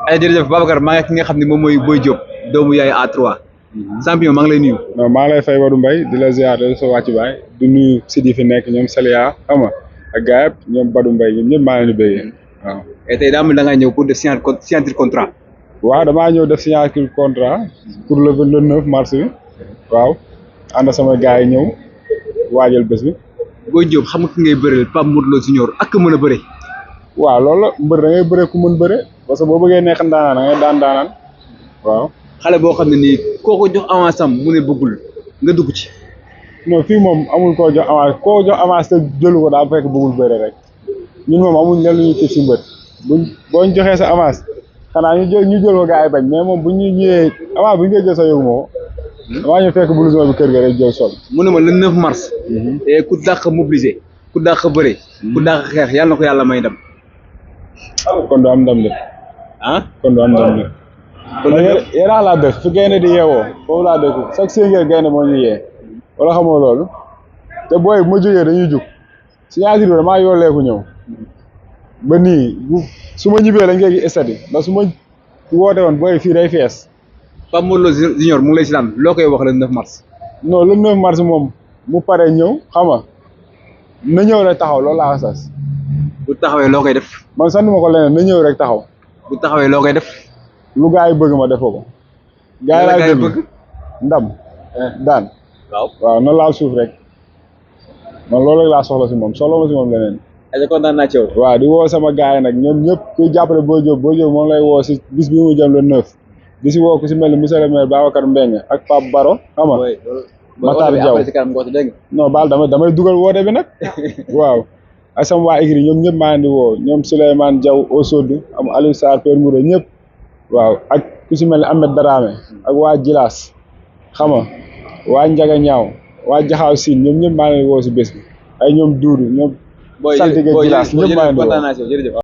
ay jërëjëf Babacar maa ngi ki nga xam ne moom mooy Boy Diop doomu yaay A3 champion maa ngi lay nuyu. non maa ngi lay fay Badou Mbaye di la ziar di la sa wàcc baay di nuyu Sidi fi nekk ñoom Saliya xam nga ak gars yëpp ñoom Badou Mbaye ñoom ñëpp maa ngi leen di bëggee waaw. et tey daa mel da ngaa ñëw pour def signature contrat. waaw damaa ñëw def signature contrat pour le 9 mars bi waaw ànd sama gars yi ñëw waajal bés bi. Boy Diop xam nga ki ngay bëreel Pape Modou Lo Junior ak mën a bëre. waaw loolu la mbër da ngay bëre ku mën bëre parce que boo bëggee nekk ndaanaan da ngay daan daanaan waaw. xale boo xam ne nii koo ko jox avance am mu ne bëggul nga dugg ci. non fii moom amul koo jox avance te jëlu ko daa fekk bëggul bëre rek ñun moom amuñ lenn lu ñuy tëj si mbër boo ñu joxee sa avance xanaa ñu jël ko gars yi bañ mais moom bu ñu ñëwee avance bu ñu koy jël sa yëgu moo damaa ñu fekk blouson bi kër ga rek jël sol. mu ne ma le 9 mars. et ku dàq mobiliser ku dàq bëre. ku dàq xeex yàlla na ko yàlla may ndam. kon du am ndam de. ah kon du am ndam de. kon yaraax laa def fi gaynde di yeewoo foofu laa dëkk chaque 5 heures gaynde moo ñu yee wala xamoo loolu te booy bu ma jógee dañuy jug signature bi damaa yooleeku ñëw ba nii su ma ñibbee lañ koy gis stade ndax su ma woote woon booy fii day fees. Pape Modou Lo Junior mu ngi lay si daan loo koy wax le 9 mars. non le 9 mars moom mu paree ñëw xam nga na ñëw rek taxaw loolu laa ko sas. bu taxawee loo koy def. man sant ma ko leneen na ñëw rek taxaw. bu taxawee loo koy def. lu gaa yi bëgg ma defoo ko. gaa yi laay bëgg ndam. daan. waaw na laal suuf rek man loolu rek laa soxla si moom soxla ma si moom leneen. ayca kontaan naa ci yow. waaw di woo sama gaa yi nag ñoom ñëpp kuy jàppale Boy Diop moom lay woo si bis bi mu jëm le 9. di si woo ku si mel ni monsieur le maire Babacar Mbengue ak Pape Baro xam nga. Matar Diaw non baal damay dugal woote bi nag waaw. ak sama waa Igri ñoom ñëpp maa ngi di woo ñoom Souleymane Diaw Osodou am Aliou Sarr Père Mouré ñëpp waaw ak ku si mel ni Ahmed Darame ak waa Jilas xam nga waa Njaga Ñaaw waa Jaxaaw Siin ñoom ñëpp maa ngi di woo si bés bi ay ñoom Duudu ñoom saltige Jilas ñëpp maa ngi di woo